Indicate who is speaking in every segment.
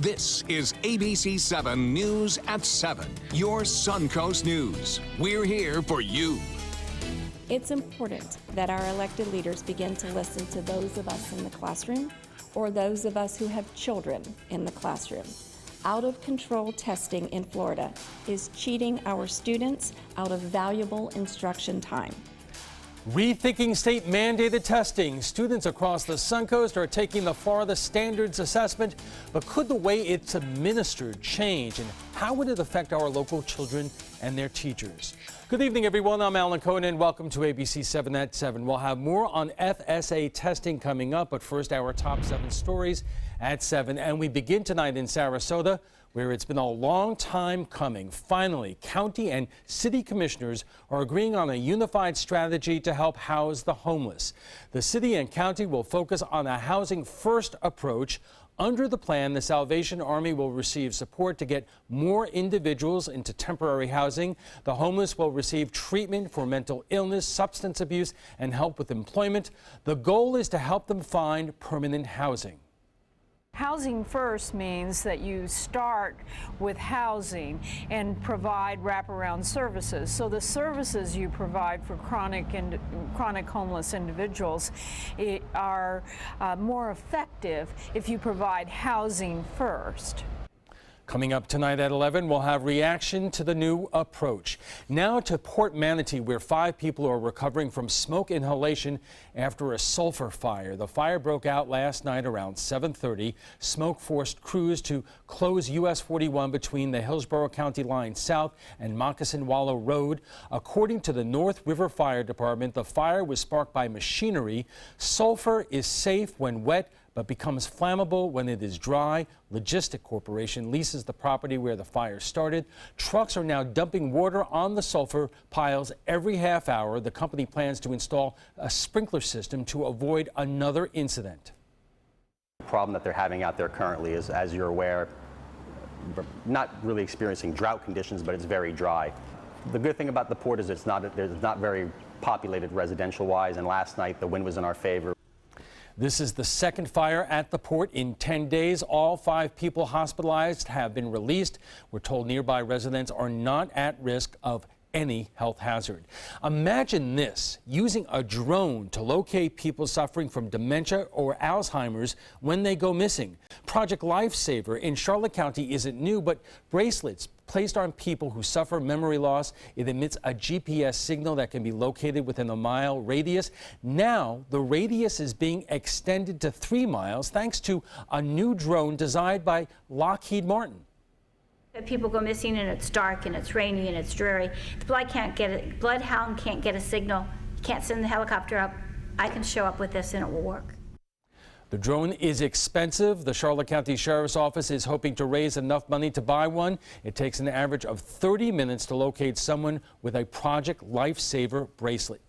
Speaker 1: This is ABC7 News at 7, your Suncoast News. We're here for you.
Speaker 2: It's important that our elected leaders begin to listen to those of us in the classroom or those of us who have children in the classroom. Out-of-control testing in Florida is cheating our students out of valuable instruction time.
Speaker 3: Rethinking state-mandated testing. Students across the Suncoast are taking the Florida Standards Assessment, but could the way it's administered change, and how would it affect our local children and their teachers? Good evening, everyone. I'm Alan Cohen, and welcome to ABC7 at 7. We'll have more on FSA testing coming up, but first, our top 7 stories at 7. And we begin tonight in Sarasota, where it's been a long time coming. Finally, county and city commissioners are agreeing on a unified strategy to help house the homeless. The city and county will focus on a housing-first approach. Under the plan, the Salvation Army will receive support to get more individuals into temporary housing. The homeless will receive treatment for mental illness, substance abuse, and help with employment. The goal is to help them find permanent housing.
Speaker 4: Housing first means that you start with housing and provide wraparound services. So the services you provide for chronic homeless individuals are more effective if you provide housing first.
Speaker 3: Coming up tonight at 11, we'll have reaction to the new approach. Now to Port Manatee, where 5 people are recovering from smoke inhalation after a sulfur fire. The fire broke out last night around 7:30. Smoke forced crews to close US 41 between the Hillsborough County line south and Moccasin Wallow Road. According to the North River Fire Department, the fire was sparked by machinery. Sulfur is safe when wet, but becomes flammable when it is dry. Logistic Corporation leases the property where the fire started. Trucks are now dumping water on the sulfur piles every half hour. The company plans to install a sprinkler system to avoid another incident.
Speaker 5: The problem that they're having out there currently is, as you're aware, not really experiencing drought conditions, but it's very dry. The good thing about the port is it's not very populated residential-wise, and last night the wind was in our favor.
Speaker 3: This is the second fire at the port in 10 days. All 5 people hospitalized have been released. We're told nearby residents are not at risk of any health hazard. Imagine this, using a drone to locate people suffering from dementia or Alzheimer's when they go missing. Project Lifesaver in Charlotte County isn't new, but bracelets placed on people who suffer memory loss. It emits a GPS signal that can be located within a mile radius. Now, the radius is being extended to 3 miles thanks to a new drone designed by Lockheed Martin.
Speaker 6: If people go missing and it's dark and it's rainy and it's dreary, the bloodhound can't get a signal, can't send the helicopter up. I can show up with this and it will work.
Speaker 3: The drone is expensive. The Charlotte County Sheriff's Office is hoping to raise enough money to buy one. It takes an average of 30 minutes to locate someone with a Project Lifesaver bracelet.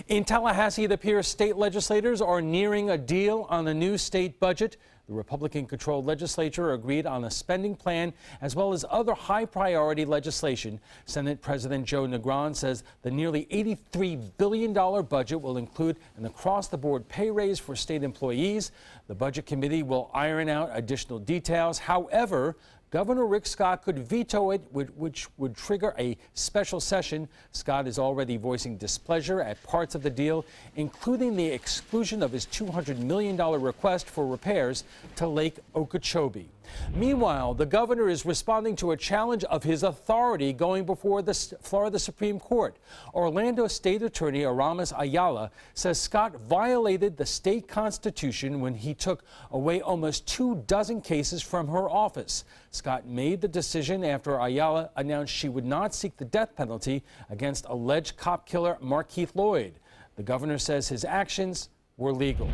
Speaker 3: In Tallahassee, it appears state legislators are nearing a deal on a new state budget. The Republican-controlled legislature agreed on a spending plan as well as other high-priority legislation. Senate President Joe Negron says the nearly $83 billion budget will include an across-the-board pay raise for state employees. The Budget Committee will iron out additional details. However, Governor Rick Scott could veto it, which would trigger a special session. Scott is already voicing displeasure at parts of the deal, including the exclusion of his $200 million request for repairs to Lake Okeechobee. Meanwhile, the governor is responding to a challenge of his authority going before the Florida Supreme Court. Orlando State Attorney Aramis Ayala says Scott violated the state constitution when he took away almost 24 cases from her office. Scott made the decision after Ayala announced she would not seek the death penalty against alleged cop killer Markeith Lloyd. The governor says his actions were legal.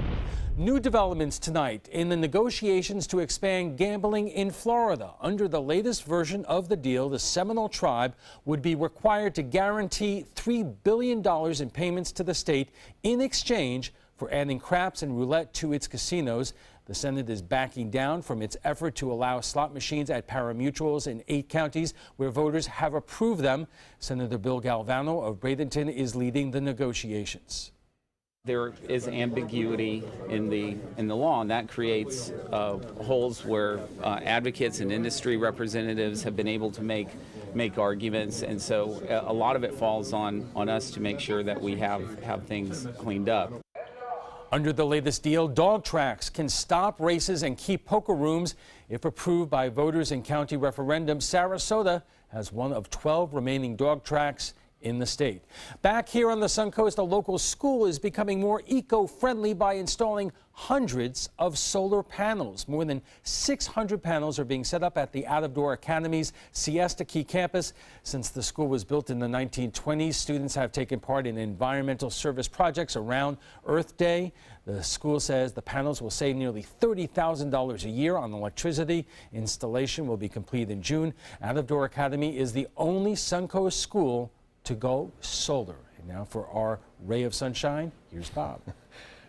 Speaker 3: New developments tonight in the negotiations to expand gambling in Florida. Under the latest version of the deal, the Seminole tribe would be required to guarantee $3 billion in payments to the state in exchange for adding craps and roulette to its casinos. The Senate is backing down from its effort to allow slot machines at pari-mutuels in 8 counties where voters have approved them. Senator Bill Galvano of Bradenton is leading the negotiations.
Speaker 7: There is ambiguity in the law, and that creates holes where advocates and industry representatives have been able to make arguments, and so a lot of it falls on us to make sure that we have things cleaned up.
Speaker 3: Under the latest deal, dog tracks can stop races and keep poker rooms if approved by voters in county referendum. Sarasota has one of 12 remaining dog tracks in the state. Back here on the Suncoast, a local school is becoming more eco-friendly by installing hundreds of solar panels. More than 600 panels are being set up at the Out-of-Door Academy's Siesta Key campus. Since the school was built in the 1920s, students have taken part in environmental service projects around Earth Day. The school says the panels will save nearly $30,000 a year on electricity. Installation will be complete in June. Out-of-Door Academy is the only Suncoast school to go solar. And now for our ray of sunshine, here's Bob.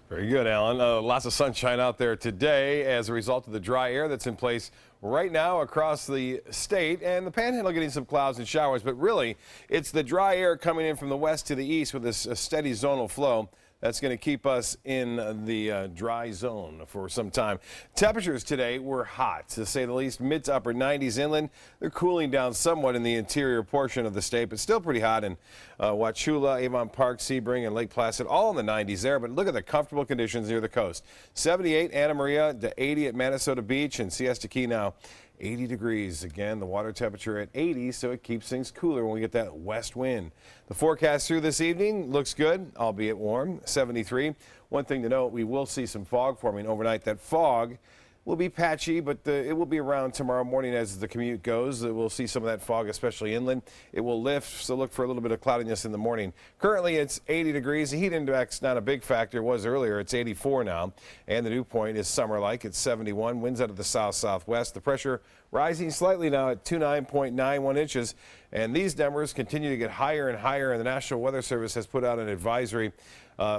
Speaker 8: Very good, Alan. Lots of sunshine out there today as a result of the dry air that's in place right now across the state, and the Panhandle getting some clouds and showers, but really it's the dry air coming in from the west to the east with this steady zonal flow that's going to keep us in the dry zone for some time. Temperatures today were hot, to say the least, mid to upper 90s inland. They're cooling down somewhat in the interior portion of the state, but still pretty hot in Wauchula, Avon Park, Sebring, and Lake Placid, all in the 90s there. But look at the comfortable conditions near the coast. 78 Anna Maria to 80 at Manasota Beach, and Siesta Key now 80 degrees. Again, the water temperature at 80, so it keeps things cooler when we get that west wind. The forecast through this evening looks good, albeit warm, 73. One thing to note, we will see some fog forming overnight. That fog will be patchy, but it will be around tomorrow morning as the commute goes. We'll see some of that fog, especially inland. It will lift, so look for a little bit of cloudiness in the morning. Currently, it's 80 degrees. The heat index not a big factor. It was earlier. It's 84 now, and the dew point is summer-like. It's 71. Winds out of the south-southwest. The pressure rising slightly now at 29.91 inches, and these numbers continue to get higher and higher, and the National Weather Service has put out an advisory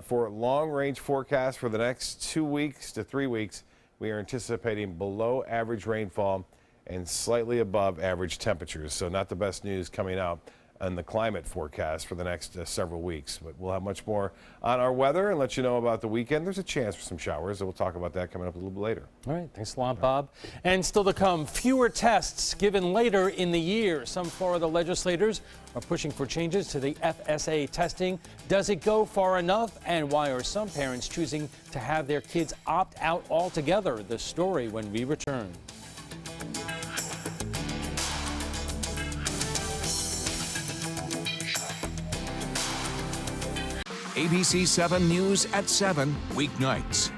Speaker 8: for long-range forecast for the next 2 weeks to 3 weeks. We are anticipating below average rainfall and slightly above average temperatures. So not the best news coming out on the climate forecast for the next several weeks. But we'll have much more on our weather and let you know about the weekend. There's a chance for some showers, so we'll talk about that coming up a little bit later. All right.
Speaker 3: Thanks a lot, Bob. And still to come, fewer tests given later in the year. Some Florida legislators are pushing for changes to the FSA testing. Does it go far enough? And why are some parents choosing to have their kids opt out altogether? The story when we return.
Speaker 1: ABC7 News at 7, weeknights.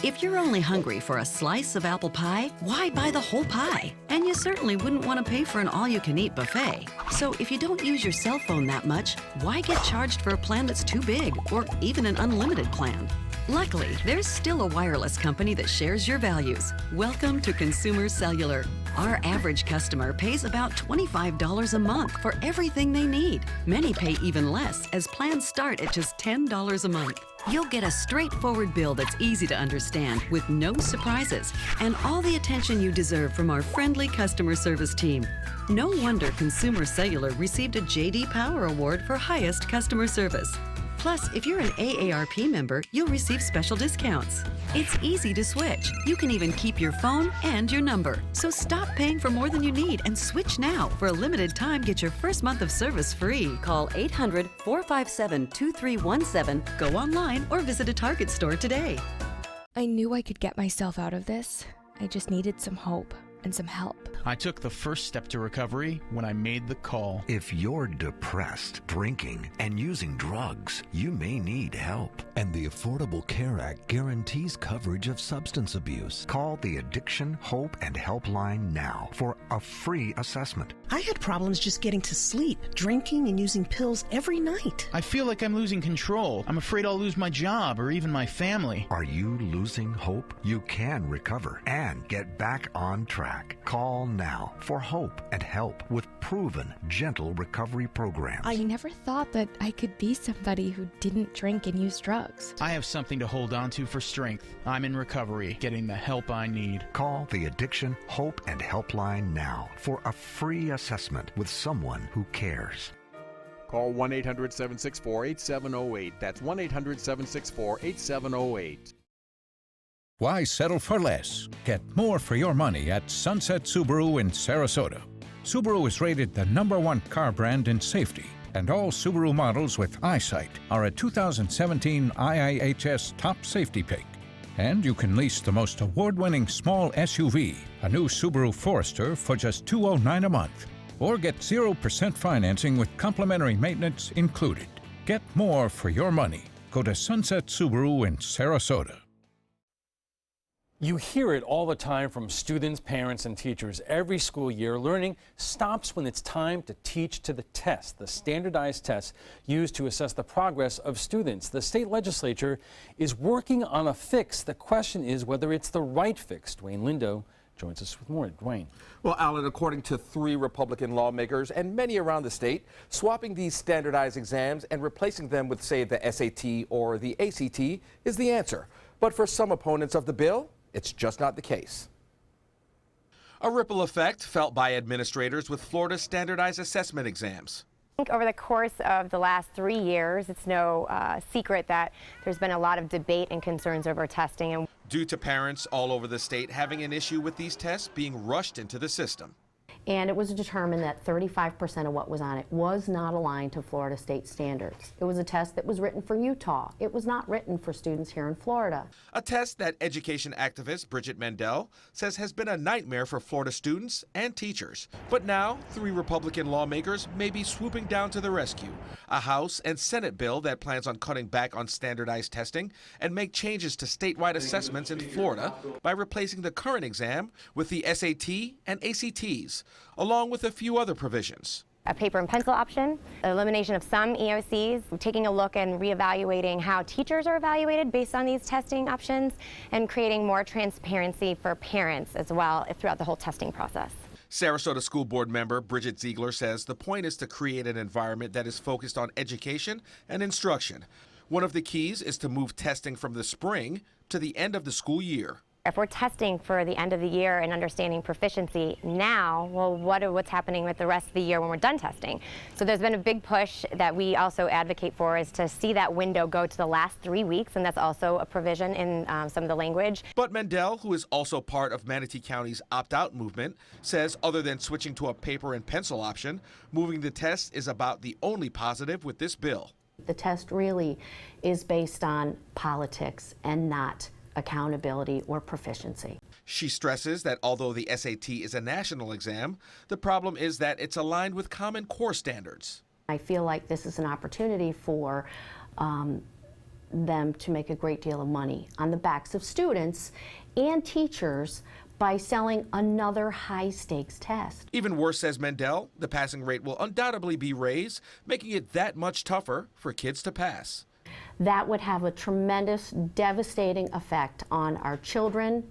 Speaker 9: If you're only hungry for a slice of apple pie, why buy the whole pie? And you certainly wouldn't want to pay for an all-you-can-eat buffet. So if you don't use your cell phone that much, why get charged for a plan that's too big or even an unlimited plan? Luckily, there's still a wireless company that shares your values. Welcome to Consumer Cellular. Our average customer pays about $25 a month for everything they need. Many pay even less, as plans start at just $10 a month. You'll get a straightforward bill that's easy to understand with no surprises and all the attention you deserve from our friendly customer service team. No wonder Consumer Cellular received a J.D. Power Award for highest customer service. Plus, if you're an AARP member, you'll receive special discounts. It's easy to switch. You can even keep your phone and your number. So stop paying for more than you need and switch now. For a limited time, get your first month of service free. Call 800-457-2317, go online, or visit a Target store today.
Speaker 10: I knew I could get myself out of this. I just needed some hope and some help.
Speaker 11: I took the first step to recovery when I made the call.
Speaker 12: If you're depressed, drinking, and using drugs, you may need help. And the Affordable Care Act guarantees coverage of substance abuse. Call the Addiction, Hope, and Helpline now for a free assessment.
Speaker 13: I had problems just getting to sleep, drinking and using pills every night.
Speaker 11: I feel like I'm losing control. I'm afraid I'll lose my job or even my family.
Speaker 12: Are you losing hope? You can recover and get back on track. Call now for hope and help with proven, gentle recovery programs.
Speaker 10: I never thought that I could be somebody who didn't drink and use drugs.
Speaker 11: I have something to hold on to for strength. I'm in recovery, getting the help I need.
Speaker 12: Call the Addiction, Hope, and Helpline now for a free assessment with someone who cares.
Speaker 14: Call 1-800-764-8708. That's 1-800-764-8708.
Speaker 15: Why settle for less? Get more for your money at Sunset Subaru in Sarasota. Subaru is rated the #1 car brand in safety, and all Subaru models with eyesight are a 2017 IIHS Top Safety Pick. And you can lease the most award-winning small SUV, a new Subaru Forester, for just $209 a month. Or get 0% financing with complimentary maintenance included. Get more for your money. Go to Sunset Subaru in Sarasota.
Speaker 3: You hear it all the time from students, parents, and teachers. Every school year, learning stops when it's time to teach to the test, the standardized tests used to assess the progress of students. The state legislature is working on a fix. The question is whether it's the right fix. Dwayne Lindo joins us with more. Dwayne.
Speaker 16: Well, Alan, according to 3 Republican lawmakers and many around the state, swapping these standardized exams and replacing them with, say, the SAT or the ACT is the answer. But for some opponents of the bill, it's just not the case. A ripple effect felt by administrators with Florida's standardized assessment exams.
Speaker 17: I think over the course of the last 3 years, it's no secret that there's been a lot of debate and concerns over testing.
Speaker 16: Due to parents all over the state having an issue with these tests being rushed into the system.
Speaker 18: And it was determined that 35% of what was on it was not aligned to Florida state standards. It was a test that was written for Utah. It was not written for students here in Florida.
Speaker 16: A test that education activist Bridget Mendel says has been a nightmare for Florida students and teachers. But now, 3 Republican lawmakers may be swooping down to the rescue. A House and Senate bill that plans on cutting back on standardized testing and make changes to statewide assessments in Florida by replacing the current exam with the SAT and ACTs, along with a few other provisions.
Speaker 17: A paper and pencil option, elimination of some EOCs, taking a look and reevaluating how teachers are evaluated based on these testing options, and creating more transparency for parents as well throughout the whole testing process.
Speaker 16: Sarasota School Board member Bridget Ziegler says the point is to create an environment that is focused on education and instruction. One of the keys is to move testing from the spring to the end of the school year.
Speaker 17: If we're testing for the end of the year and understanding proficiency now, well, what's happening with the rest of the year when we're done testing? So there's been a big push that we also advocate for, is to see that window go to the last 3 weeks, and that's also a provision in some of the language.
Speaker 16: But Mendel, who is also part of Manatee County's opt-out movement, says other than switching to a paper and pencil option, moving the test is about the only positive with this bill.
Speaker 18: The test really is based on politics and not accountability or proficiency.
Speaker 16: She stresses that although the SAT is a national exam, the problem is that it's aligned with Common Core standards.
Speaker 18: I feel like this is an opportunity for them to make a great deal of money on the backs of students and teachers by selling another high-stakes test.
Speaker 16: Even worse, says Mendel, the passing rate will undoubtedly be raised, making it that much tougher for kids to pass.
Speaker 18: That would have a tremendous, devastating effect on our children,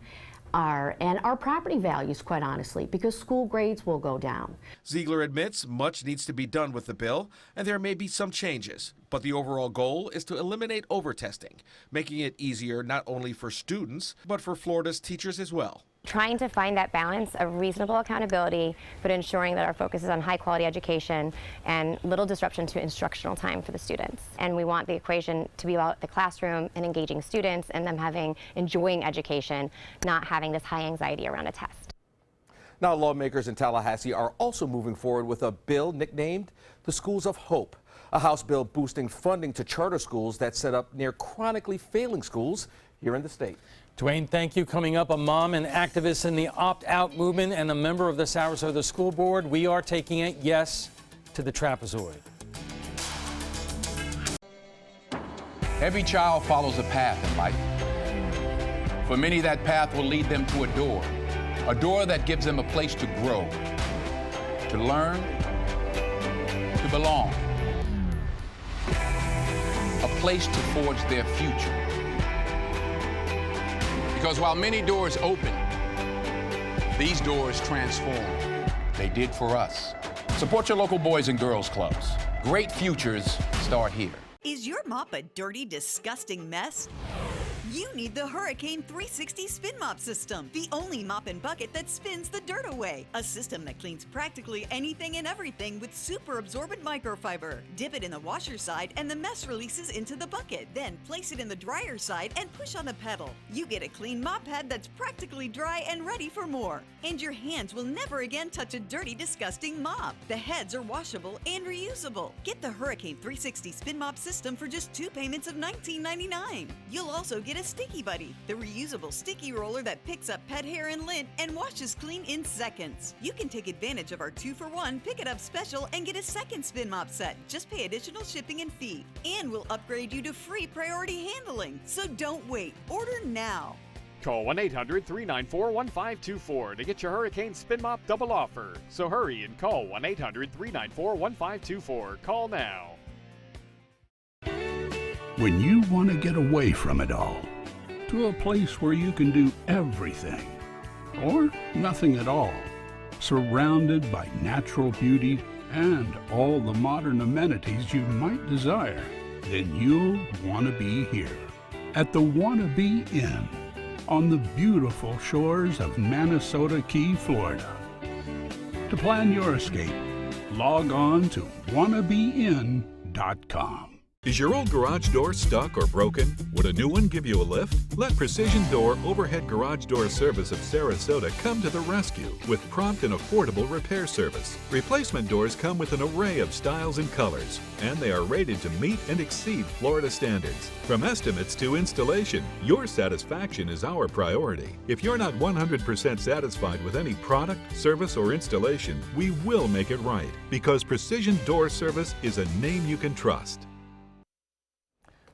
Speaker 18: and our property values, quite honestly, because school grades will go down.
Speaker 16: Ziegler admits much needs to be done with the bill, and there may be some changes, but the overall goal is to eliminate overtesting, making it easier not only for students, but for Florida's teachers as well.
Speaker 17: Trying to find that balance of reasonable accountability, but ensuring that our focus is on high quality education and little disruption to instructional time for the students. And we want the equation to be about the classroom and engaging students and them enjoying education, not having this high anxiety around a test.
Speaker 16: Now, lawmakers in Tallahassee are also moving forward with a bill nicknamed the Schools of Hope, a House bill boosting funding to charter schools that set up near chronically failing schools here in the state.
Speaker 3: Dwayne, thank you. Coming up, a mom and activist in the opt-out movement and a member of the Sarasota School Board. We are taking it, yes, to the trapezoid.
Speaker 19: Every child follows a path in life. For many, that path will lead them to a door that gives them a place to grow, to learn, to belong, a place to forge their future. Because while many doors open, these doors transform. They did for us. Support your local boys and girls clubs. Great futures start here.
Speaker 20: Is your mop a dirty, disgusting mess?
Speaker 14: You need the Hurricane 360 Spin Mop System, the only mop and bucket that spins the dirt away. A system that cleans practically anything and everything with super absorbent microfiber. Dip it in the washer side and the mess releases into the bucket. Then place it in the dryer side and push on the pedal. You get a clean mop pad that's practically dry and ready for more. And your hands will never again touch a dirty, disgusting mop. The heads are washable and reusable. Get the Hurricane 360 Spin Mop System for just 2 payments of $19.99. You'll also get a Sticky Buddy, the reusable sticky roller that picks up pet hair and lint and washes clean in seconds. You can take advantage of our 2-for-1 Pick It Up special and get a second spin mop set. Just pay additional shipping and fee. And we'll upgrade you to free priority handling. So don't wait. Order now.
Speaker 20: Call 1-800-394-1524 to get your Hurricane Spin Mop double offer. So hurry and call 1-800-394-1524. Call now.
Speaker 21: When you want to get away from it all, to a place where you can do everything, or nothing at all, surrounded by natural beauty and all the modern amenities you might desire, then you'll want to be here at the Wannabe Inn on the beautiful shores of Manasota Key, Florida. To plan your escape, log on to wannabeinn.com.
Speaker 22: Is your old garage door stuck or broken? Would a new one give you a lift? Let Precision Door Overhead Garage Door Service of Sarasota come to the rescue with prompt and affordable repair service. Replacement doors come with an array of styles and colors, and they are rated to meet and exceed Florida standards. From estimates to installation, your satisfaction is our priority. If you're not 100% satisfied with any product, service, or installation, we will make it right, because Precision Door Service is a name you can trust.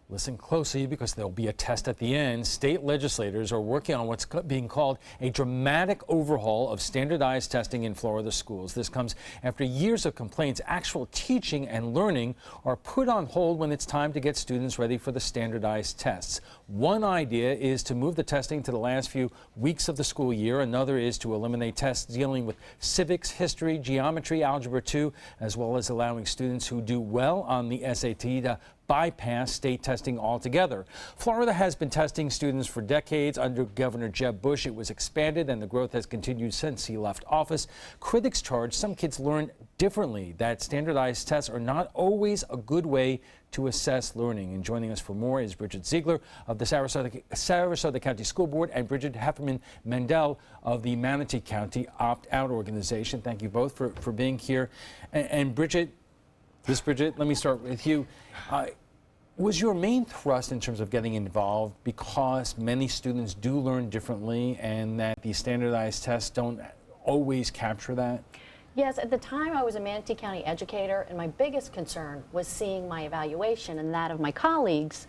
Speaker 3: Listen closely, because there'll be a test at the end. State legislators are working on what's being called a dramatic overhaul of standardized testing in Florida schools. This comes after years of complaints. Actual teaching and learning are put on hold when it's time to get students ready for the standardized tests. One idea is to move the testing to the last few weeks of the school year. Another is to eliminate tests dealing with civics, history, geometry, algebra 2, as well as allowing students who do well on the SAT to bypass state testing altogether. Florida has been testing students for decades. Under Governor Jeb Bush, it was expanded, and the growth has continued since he left office. Critics charge some kids learn differently, that standardized tests are not always a good way to assess learning. And joining us for more is Bridget Ziegler of the Sarasota County School Board and Bridget Heffernan-Mendel of the Manatee County Opt-Out Organization. Thank you both for being here. And Bridget, let me start with you. Was your main thrust in terms of getting involved because many students do learn differently and that these standardized tests don't always capture that?
Speaker 18: Yes, at the time I was a Manatee County educator, and my biggest concern was seeing my evaluation and that of my colleagues.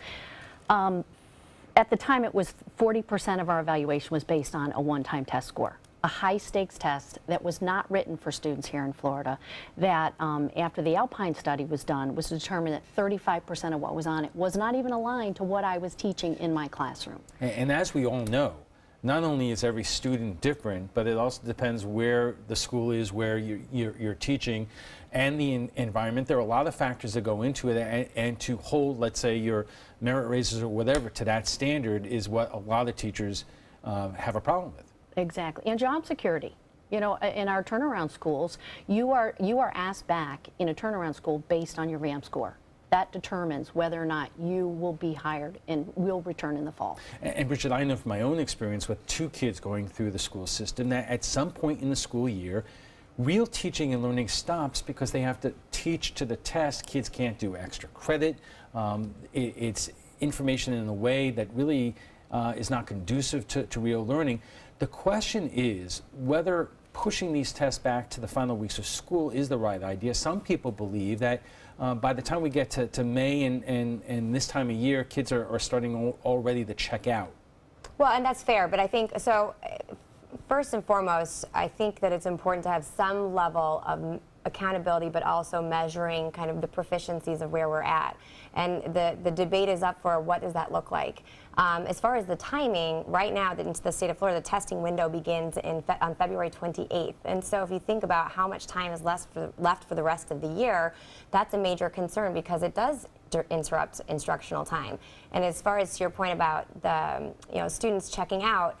Speaker 18: At the time, it was 40% of our evaluation was based on a one-time test score. A high-stakes test that was not written for students here in Florida, that after the Alpine study was done, was determined that 35% of what was on it was not even aligned to what I was teaching in my classroom.
Speaker 3: And as we all know, not only is every student different, but it also depends where the school is, where you're teaching, and the environment. There are a lot of factors that go into it, and to hold, let's say, your merit raises or whatever to that standard is what a lot of teachers have a problem with.
Speaker 18: Exactly, and job security. You know, in our turnaround schools, you are asked back in a turnaround school based on your RAM score. That determines whether or not you will be hired and will return in the fall.
Speaker 3: And Bridget, I know from my own experience with 2 kids going through the school system that at some point in the school year, real teaching and learning stops because they have to teach to the test. Kids can't do extra credit. It's information in a way that really is not conducive to real learning. The question is whether pushing these tests back to the final weeks of school is the right idea. Some people believe that by the time we get to May and this time of year, kids are starting already to check out.
Speaker 17: Well, and that's fair, but I think, so first and foremost, I think that it's important to have some level of accountability, but also measuring kind of the proficiencies of where we're at. And the debate is up for what does that look like. As far as the timing, right now in the state of Florida, the testing window begins on February 28th. And so if you think about how much time is left for the rest of the year, that's a major concern because it does interrupt instructional time. And as far as your point about the students checking out,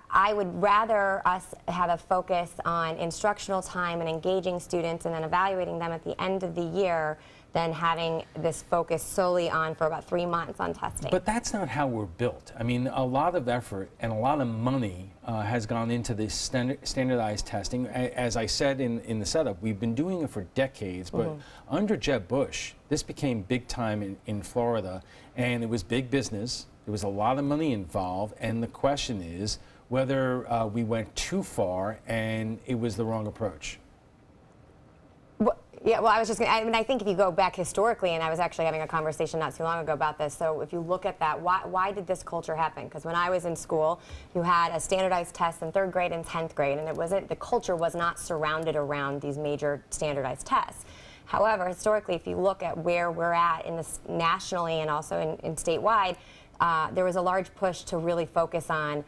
Speaker 17: I would rather us have a focus on instructional time and engaging students and then evaluating them at the end of the year than having this focus solely on for about 3 months on testing.
Speaker 3: But that's not how we're built. I mean, a lot of effort and a lot of money has gone into this standardized testing. As I said in the setup, we've been doing it for decades, but under Jeb Bush, this became big time in Florida, and it was big business. There was a lot of money involved, and the question is whether we went too far and it was the wrong approach.
Speaker 17: Yeah, well, I think if you go back historically, and I was actually having a conversation not too long ago about this, so if you look at that, why did this culture happen? Because when I was in school, you had a standardized test in 3rd grade and 10th grade, and the culture was not surrounded around these major standardized tests. However, historically, if you look at where we're at nationally and also in statewide, there was a large push to really focus on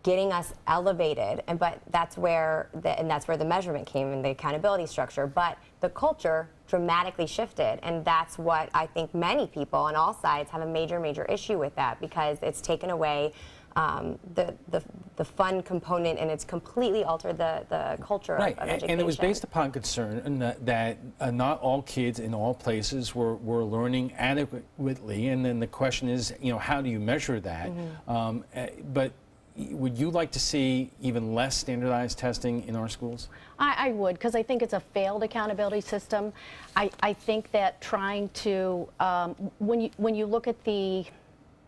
Speaker 17: getting us elevated, but that's where the measurement came in, the accountability structure. But the culture dramatically shifted, and that's what I think many people on all sides have a major issue with that, because it's taken away the fun component, and it's completely altered the culture of education.
Speaker 3: And it was based upon concern that not all kids in all places were learning adequately, and then the question is, how do you measure that? But would you like to see even less standardized testing in our schools?
Speaker 18: I would, because I think it's a failed accountability system. I think that trying to, when you look at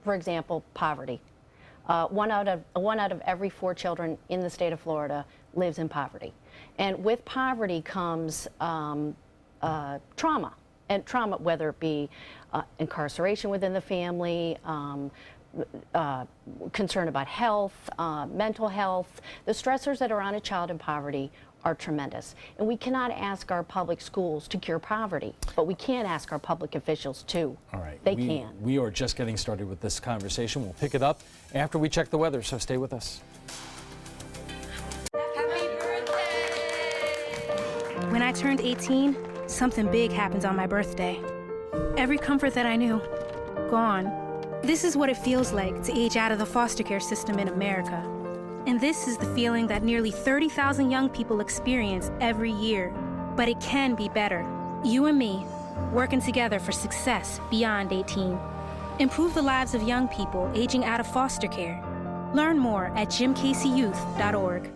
Speaker 18: for example, poverty, one out of every 4 children in the state of Florida lives in poverty. And with poverty comes trauma. And trauma, whether it be incarceration within the family, concern about health, mental health. The stressors that are on a child in poverty are tremendous. And we cannot ask our public schools to cure poverty, but we can ask our public officials to.
Speaker 3: All right.
Speaker 18: They can.
Speaker 3: We are just getting started with this conversation. We'll pick it up after we check the weather, so stay with us.
Speaker 2: When I turned 18, something big happened on my birthday. Every comfort that I knew, gone. This is what it feels like to age out of the foster care system in America. And this is the feeling that nearly 30,000 young people experience every year. But it can be better. You and me, working together for success beyond 18. Improve the lives of young people aging out of foster care. Learn more at jimcaseyouth.org.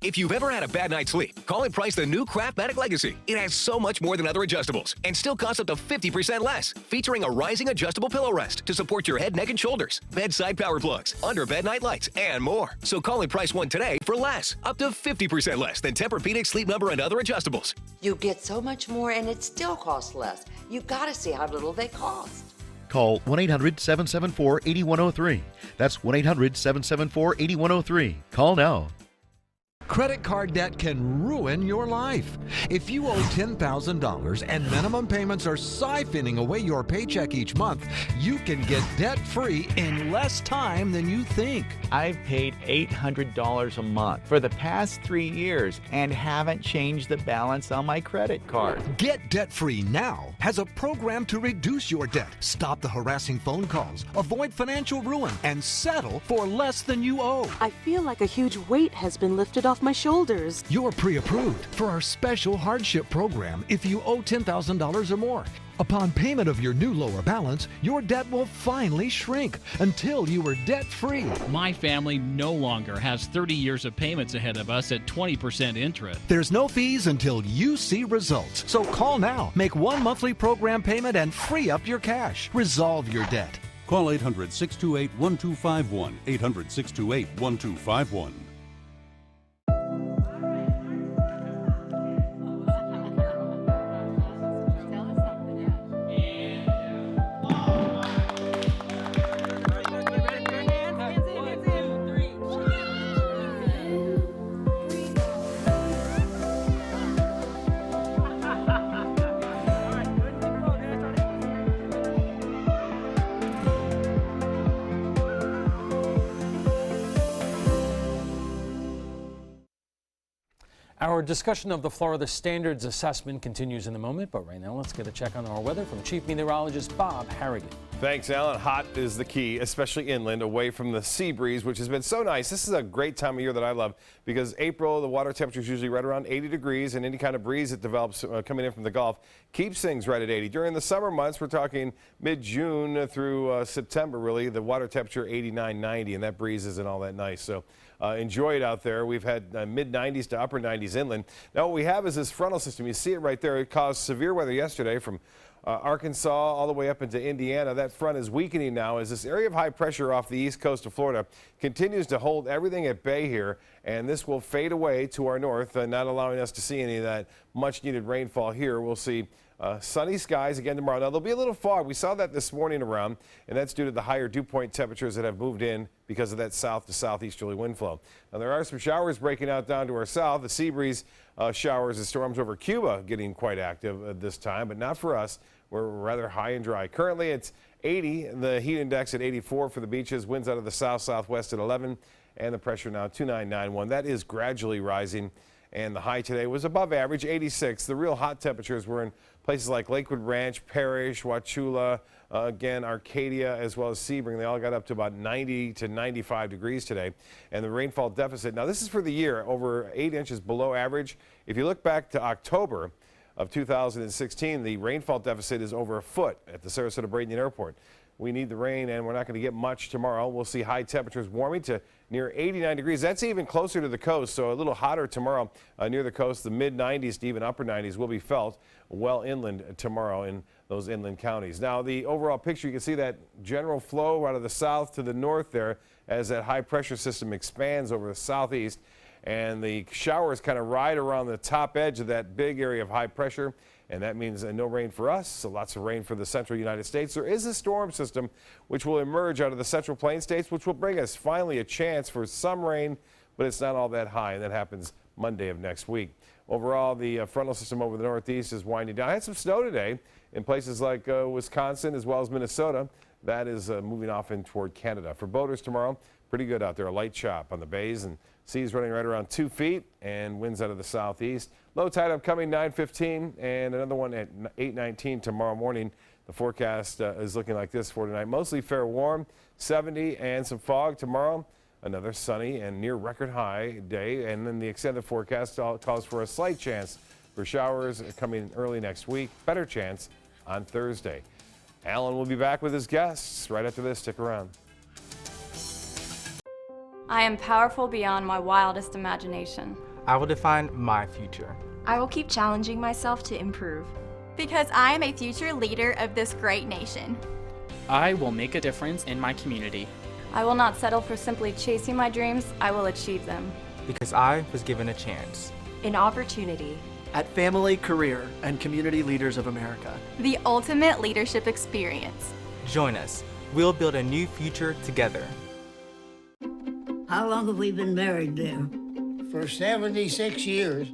Speaker 4: If you've ever had a bad night's sleep, call and price the new Craftmatic Legacy. It has so much more than other adjustables and still costs up to 50% less. Featuring a rising adjustable pillow rest to support your head, neck, and shoulders, bedside power plugs, under-bed night lights, and more. So call and price one today for less, up to 50% less than Tempur-Pedic, Sleep Number, and other adjustables.
Speaker 23: You get so much more and it still costs less. You've got to see how little they cost.
Speaker 24: Call 1-800-774-8103. That's 1-800-774-8103. Call now.
Speaker 12: Credit card debt can ruin your life. If you owe $10,000 and minimum payments are siphoning away your paycheck each month, you can get debt-free in less time than you think.
Speaker 25: I've paid $800 a month for the past 3 years and haven't changed the balance on my credit card.
Speaker 12: Get Debt-Free Now has a program to reduce your debt, stop the harassing phone calls, avoid financial ruin, and settle for less than you owe.
Speaker 26: I feel like a huge weight has been lifted off my shoulders.
Speaker 12: You're pre-approved for our special hardship program if you owe $10,000 or more. Upon payment of your new lower balance, your debt will finally shrink until you are debt-free.
Speaker 27: My family no longer has 30 years of payments ahead of us at 20% interest.
Speaker 12: There's no fees until you see results. So call now, make one monthly program payment, and free up your cash. Resolve your debt.
Speaker 28: Call 800-628-1251, 800-628-1251.
Speaker 3: Our discussion of the Florida Standards Assessment continues in a moment, but right now let's get a check on our weather from Chief Meteorologist Bob Harrigan.
Speaker 1: Thanks, Alan. Hot is the key, especially inland, away from the sea breeze, which has been so nice. This is a great time of year that I love because April, the water temperature is usually right around 80 degrees, and any kind of breeze that develops coming in from the Gulf keeps things right at 80. During the summer months, we're talking mid-June through September, really, the water temperature 89, 90, and that breeze isn't all that nice. So enjoy it out there. We've had mid-90s to upper 90s inland. Now what we have is this frontal system. You see it right there. It caused severe weather yesterday from Arkansas all the way up into Indiana. That front is weakening now as this area of high pressure off the east coast of Florida continues to hold everything at bay here, and this will fade away to our north, not allowing us to see any of that much needed rainfall here. We'll see sunny skies again tomorrow. Now, there'll be a little fog. We saw that this morning around, and that's due to the higher dew point temperatures that have moved in because of that south to southeasterly wind flow. Now, there are some showers breaking out down to our south. The sea breeze showers and storms over Cuba getting quite active at this time, but not for us. We're rather high and dry. Currently, it's 80, the heat index at 84 for the beaches, winds out of the south-southwest at 11, and the pressure now 2991. That is gradually rising, and the high today was above average, 86. The real hot temperatures were in places like Lakewood Ranch, Parrish, Wauchula, again, Arcadia, as well as Sebring. They all got up to about 90 to 95 degrees today. And the rainfall deficit, now this is for the year, over 8 inches below average. If you look back to October of 2016, the rainfall deficit is over a foot at the Sarasota-Bradenton Airport. We need the rain, and we're not going to get much tomorrow. We'll see high temperatures warming to near 89 degrees. That's even closer to the coast, so a little hotter tomorrow near the coast. The mid-90s to even upper 90s will be felt well inland tomorrow in those inland counties. Now, the overall picture, you can see that general flow out of the south to the north there as that high-pressure system expands over the southeast. And the showers kind of ride around the top edge of that big area of high pressure, and that means no rain for us, so lots of rain for the central United States. There is a storm system which will emerge out of the central plain states, which will bring us finally a chance for some rain, but it's not all that high, and that happens Monday of next week. Overall, the frontal system over the northeast is winding down. I had some snow today in places like Wisconsin as well as Minnesota. That is moving off in toward Canada. For boaters tomorrow, pretty good out there. A light chop on the bays and seas running right around 2 feet and winds out of the southeast. Low tide upcoming 9:15 and another one at 8:19 tomorrow morning. The forecast is looking like this for tonight. Mostly fair warm, 70 and some fog tomorrow. Another sunny and near record high day. And then the extended forecast calls for a slight chance for showers coming early next week. Better chance on Thursday. Alan will be back with his guests right after this. Stick around.
Speaker 5: I am powerful beyond my wildest imagination.
Speaker 6: I will define my future.
Speaker 10: I will keep challenging myself to improve.
Speaker 5: Because I am a future leader of this great nation.
Speaker 7: I will make a difference in my community.
Speaker 5: I will not settle for simply chasing my dreams, I will achieve them.
Speaker 6: Because I was given a chance.
Speaker 10: An opportunity.
Speaker 8: At Family, Career, and Community Leaders of America.
Speaker 5: The ultimate leadership experience.
Speaker 6: Join us. We'll build a new future together.
Speaker 9: How long have we been married, dear?
Speaker 24: For 76 years.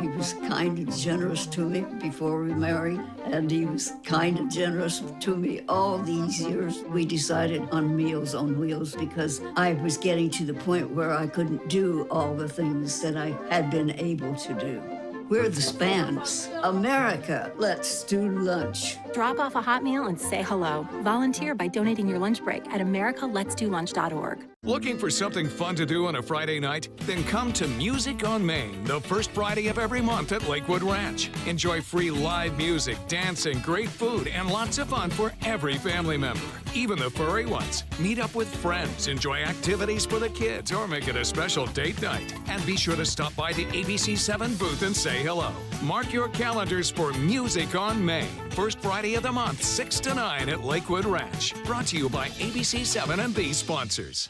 Speaker 9: He was kind and generous to me before we married, and he was kind and generous to me all these years. We decided on Meals on Wheels because I was getting to the point where I couldn't do all the things that I had been able to do. We're the Spans. America, let's do lunch.
Speaker 28: Drop off a hot meal and say hello. Volunteer by donating your lunch break at americaletsdolunch.org.
Speaker 29: Looking for something fun to do on a Friday night? Then come to Music on Main, the first Friday of every month at Lakewood Ranch. Enjoy free live music, dancing, great food, and lots of fun for every family member, even the furry ones. Meet up with friends, enjoy activities for the kids, or make it a special date night. And be sure to stop by the ABC7 booth and say hello. Mark your calendars for Music on Main, first Friday of the month, 6 to 9 at Lakewood Ranch. Brought to you by ABC7 and these sponsors.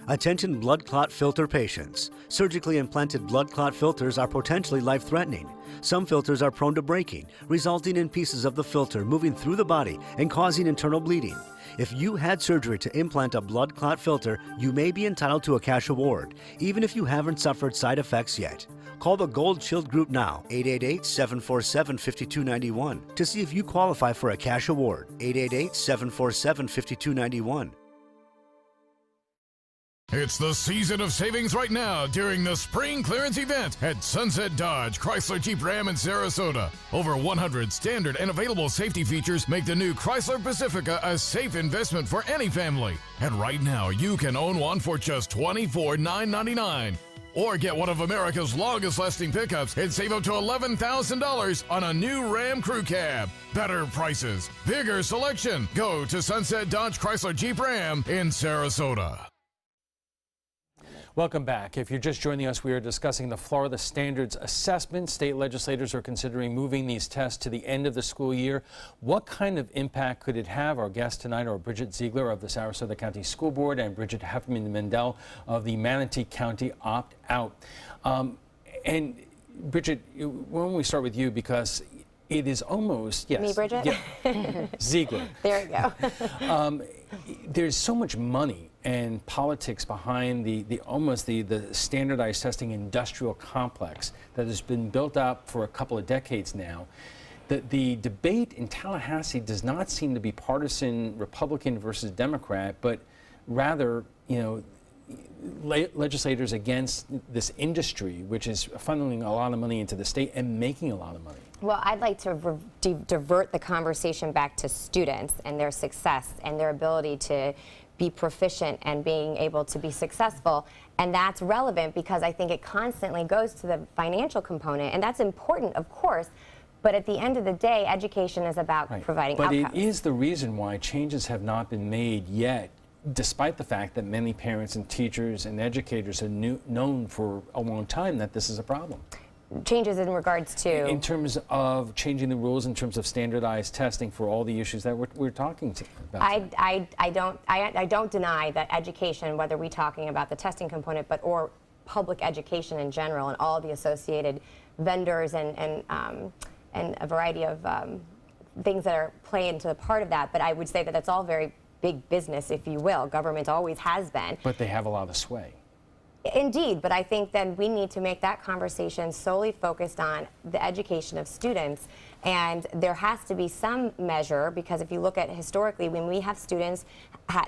Speaker 30: Attention blood clot filter patients. Surgically implanted blood clot filters are potentially life-threatening. Some filters are prone to breaking, resulting in pieces of the filter moving through the body and causing internal bleeding. If you had surgery to implant a blood clot filter, you may be entitled to a cash award, even if you haven't suffered side effects yet. Call the Gold Shield Group now, 888-747-5291, to see if you qualify for a cash award, 888-747-5291.
Speaker 11: It's the season of savings right now during the spring clearance event at Sunset Dodge, Chrysler Jeep Ram in Sarasota. Over 100 standard and available safety features make the new Chrysler Pacifica a safe investment for any family. And right now, you can own one for just $24,999. Or get one of America's longest-lasting pickups and save up to $11,000 on a new Ram Crew Cab. Better prices, bigger selection. Go to Sunset Dodge Chrysler Jeep Ram in Sarasota.
Speaker 3: Welcome back. If you're just joining us, we are discussing the Florida Standards Assessment. State legislators are considering moving these tests to the end of the school year. What kind of impact could it have? Our guests tonight are Bridget Ziegler of the Sarasota County School Board and Bridget Heffernan-Mendel of the Manatee County Opt-Out. And Bridget, why don't we start with you, because it is almost, yes.
Speaker 13: Me, Bridget?
Speaker 3: Yeah. Ziegler.
Speaker 13: There you go.
Speaker 3: There's so much money and politics behind the standardized testing industrial complex that has been built up for a couple of decades now. The debate in Tallahassee does not seem to be partisan, Republican versus Democrat, but rather, legislators against this industry, which is funneling a lot of money into the state and making a lot of money.
Speaker 13: Well, I'd like to divert the conversation back to students and their success and their ability to be proficient and being able to be successful. And that's relevant because I think it constantly goes to the financial component, and that's important, of course. But at the end of the day, education is about providing outcomes.
Speaker 3: But it is the reason why changes have not been made yet, despite the fact that many parents and teachers and educators have known for a long time that this is a problem.
Speaker 13: Changes in regards to?
Speaker 3: In terms of changing the rules, in terms of standardized testing for all the issues that we're talking about.
Speaker 13: I don't deny that education, whether we're talking about the testing component, or public education in general, and all the associated vendors and a variety of things that are play into part of that. But I would say that that's all very big business, if you will. Government always has been.
Speaker 3: But they have a lot of sway.
Speaker 13: Indeed, but I think then we need to make that conversation solely focused on the education of students, and there has to be some measure, because if you look at historically, when we have students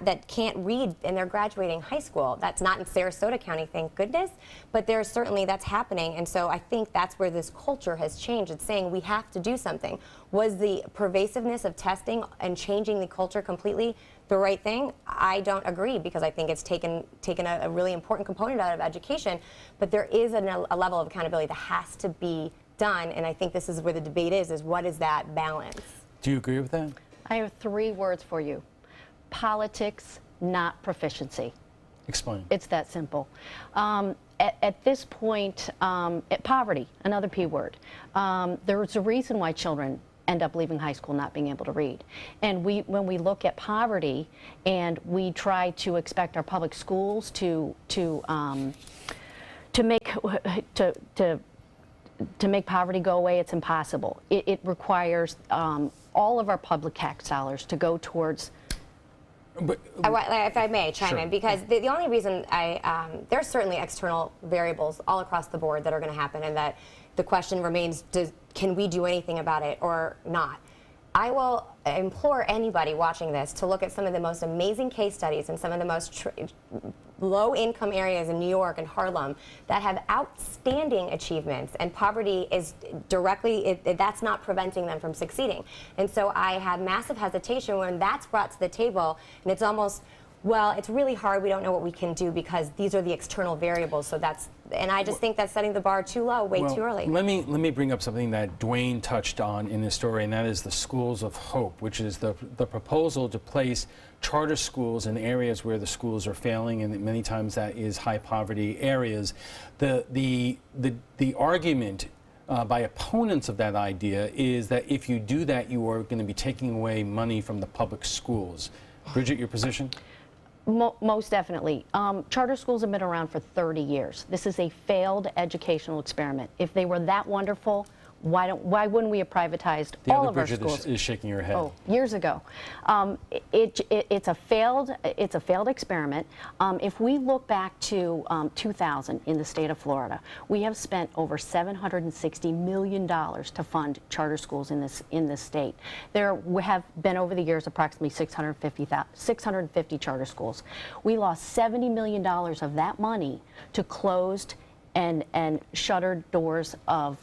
Speaker 13: that can't read and they're graduating high school, that's not in Sarasota County, thank goodness, but there's certainly that's happening, and so I think that's where this culture has changed. It's saying we have to do something. Was the pervasiveness of testing and changing the culture completely the right thing? I don't agree, because I think it's taken a really important component out of education, but there is a level of accountability that has to be done, and I think this is where the debate is what is that balance?
Speaker 3: Do you agree with that?
Speaker 18: I have 3 words for you. Politics, not proficiency.
Speaker 3: Explain.
Speaker 18: It's that simple. At this point, poverty, another P word. There's a reason why children end up leaving high school not being able to read. And when we look at poverty and we try to expect our public schools to make poverty go away, it's impossible. It requires all of our public tax dollars to go towards.
Speaker 13: If I may chime in, because the only reason there's certainly external variables all across the board that are going to happen, and that the question remains, can we do anything about it or not? I will implore anybody watching this to look at some of the most amazing case studies in some of the most low-income areas in New York and Harlem that have outstanding achievements, and poverty is directly, that's not preventing them from succeeding. And so I have massive hesitation when that's brought to the table, and it's almost, well, it's really hard, we don't know what we can do because these are the external variables, so and I just think that's setting the bar too low, way too early.
Speaker 3: Let me bring up something that Dwayne touched on in this story, and that is the Schools of Hope, which is the proposal to place charter schools in areas where the schools are failing, and many times that is high poverty areas. The argument by opponents of that idea is that if you do that, you are going to be taking away money from the public schools. Bridget, your position?
Speaker 18: Most definitely. Charter schools have been around for 30 years. This is a failed educational experiment. If they were that wonderful, Why wouldn't we have privatized
Speaker 3: The
Speaker 18: all
Speaker 3: other
Speaker 18: of our
Speaker 3: Bridget
Speaker 18: schools?
Speaker 3: is shaking her head.
Speaker 18: Oh, years ago. It's a failed experiment. If we look back to 2000 in the state of Florida, we have spent over $760 million to fund charter schools in this state. There have been over the years approximately 650 charter schools. We lost $70 million of that money to closed and shuttered doors of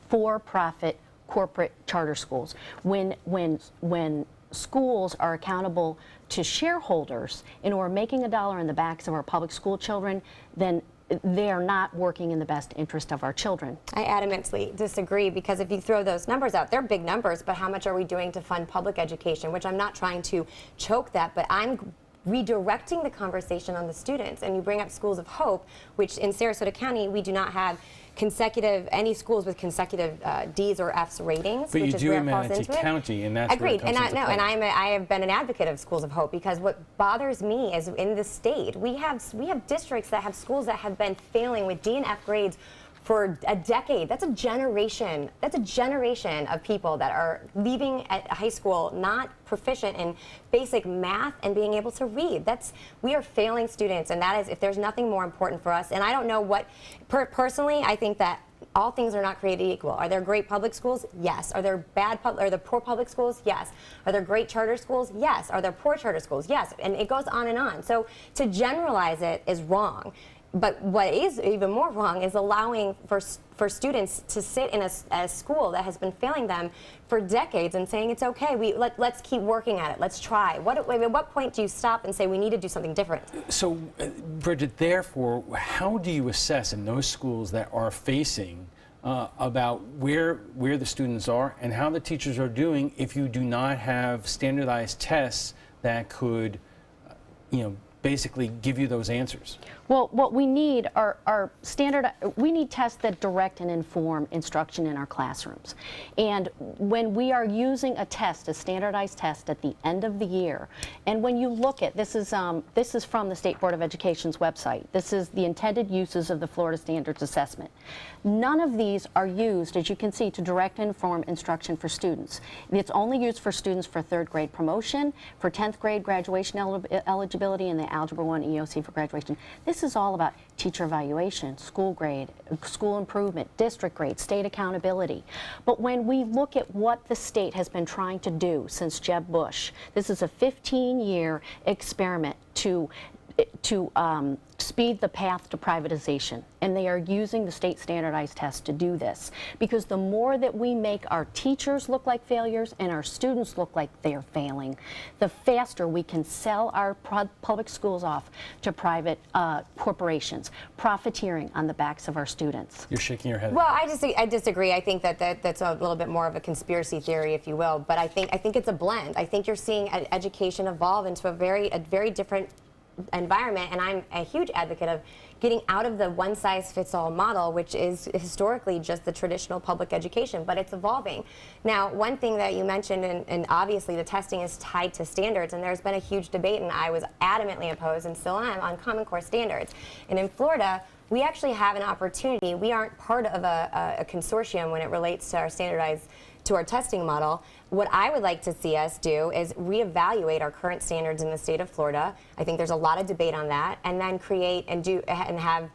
Speaker 18: for-profit corporate charter schools. When schools are accountable to shareholders and are making a dollar in the backs of our public school children, then they are not working in the best interest of our children.
Speaker 13: I adamantly disagree, because if you throw those numbers out, they're big numbers, but how much are we doing to fund public education? Which I'm not trying to choke that, but I'm redirecting the conversation on the students. And you bring up Schools of Hope, which in Sarasota County we do not have any schools with consecutive D's or F's ratings,
Speaker 3: But
Speaker 13: which
Speaker 3: you
Speaker 13: is
Speaker 3: do
Speaker 13: where
Speaker 3: in
Speaker 13: it falls
Speaker 3: Manatee
Speaker 13: into it.
Speaker 3: County, and that's
Speaker 13: Agreed,
Speaker 3: where it comes into play.
Speaker 13: I have been an advocate of Schools of Hope, because what bothers me is in the state we have districts that have schools that have been failing with D and F grades for a decade. That's a generation. That's a generation of people that are leaving at high school not proficient in basic math and being able to read. We are failing students, and that is, if there's nothing more important for us. And I don't know what, personally, I think that all things are not created equal. Are there great public schools? Yes. Are there poor public schools? Yes. Are there great charter schools? Yes. Are there poor charter schools? Yes. And it goes on and on. So to generalize it is wrong. But what is even more wrong is allowing for students to sit in a school that has been failing them for decades and saying it's okay, let's keep working at it, let's try. At what point do you stop and say we need to do something different?
Speaker 3: So, Bridget, therefore, how do you assess in those schools that are facing about where the students are and how the teachers are doing if you do not have standardized tests that could, basically give you those answers?
Speaker 18: Well, what we need are we need tests that direct and inform instruction in our classrooms. And when we are using a standardized test at the end of the year, and when you look at, this is from the State Board of Education's website. This is the intended uses of the Florida Standards Assessment. None of these are used, as you can see, to direct and inform instruction for students. It's only used for students for 3rd grade promotion, for 10th grade graduation eligibility, and the Algebra 1 EOC for graduation. This is all about teacher evaluation, school grade, school improvement, district grade, state accountability. But when we look at what the state has been trying to do since Jeb Bush, this is a 15-year experiment to speed the path to privatization, and they are using the state standardized tests to do this, because the more that we make our teachers look like failures and our students look like they're failing, the faster we can sell our public schools off to private corporations, profiteering on the backs of our students.
Speaker 3: You're shaking your head.
Speaker 13: Well, I disagree. I think that's a little bit more of a conspiracy theory, if you will, but I think it's a blend. I think you're seeing education evolve into a very different environment, and I'm a huge advocate of getting out of the one-size-fits-all model, which is historically just the traditional public education, but it's evolving. Now, one thing that you mentioned, and obviously the testing is tied to standards, and there's been a huge debate, and I was adamantly opposed, and still am, on Common Core standards. And in Florida, we actually have an opportunity. We aren't part of a consortium when it relates to our testing model. What I would like to see us do is reevaluate our current standards in the state of Florida. I think there's a lot of debate on that, and then create and have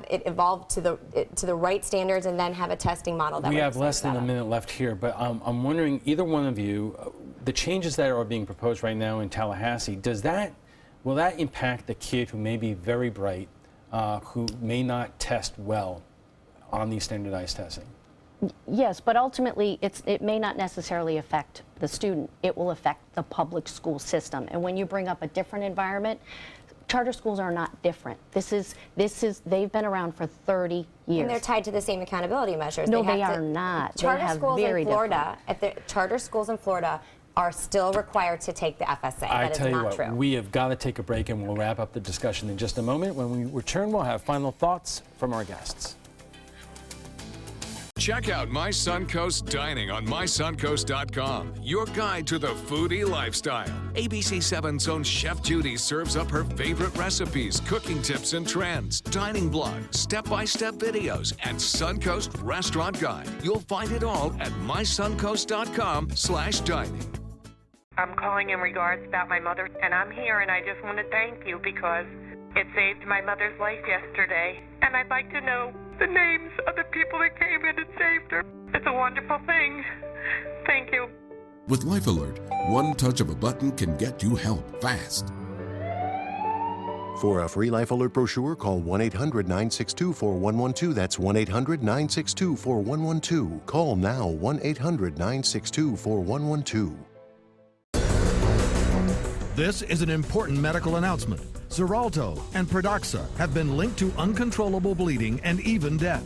Speaker 13: it evolve to the right standards, and then have a testing model that
Speaker 3: we have less than a minute left here, but I'm wondering, either one of you, the changes that are being proposed right now in Tallahassee, will that impact the kid who may be very bright, who may not test well on these standardized testing?
Speaker 18: Yes, but ultimately it may not necessarily affect the student. It will affect the public school system. And when you bring up a different environment, charter schools are not different. They've been around for 30 years.
Speaker 13: And they're tied to the same accountability measures.
Speaker 18: No, they are not.
Speaker 13: Charter schools in Florida, charter schools in Florida are still required to take the FSA.
Speaker 3: I
Speaker 13: That
Speaker 3: tell
Speaker 13: is
Speaker 3: you
Speaker 13: not
Speaker 3: what,
Speaker 13: true.
Speaker 3: we have got to take a break, and we'll wrap up the discussion in just a moment. When we return, we'll have final thoughts from our guests.
Speaker 29: Check out My Suncoast Dining on mysuncoast.com, your guide to the foodie lifestyle. ABC7's own Chef Judy serves up her favorite recipes, cooking tips and trends, dining blogs, step-by-step videos, and Suncoast Restaurant Guide. You'll find it all at mysuncoast.com/dining.
Speaker 2: I'm calling in regards about my mother, and I'm here, and I just want to thank you because it saved my mother's life yesterday, and I'd like to know the names of the people that came in and saved her. It's a wonderful thing. Thank you.
Speaker 4: With Life Alert, one touch of a button can get you help fast.
Speaker 14: For a free Life Alert brochure, call 1-800-962-4112. That's 1-800-962-4112. Call now, 1-800-962-4112.
Speaker 15: This is an important medical announcement. Xarelto and Pradaxa have been linked to uncontrollable bleeding and even death.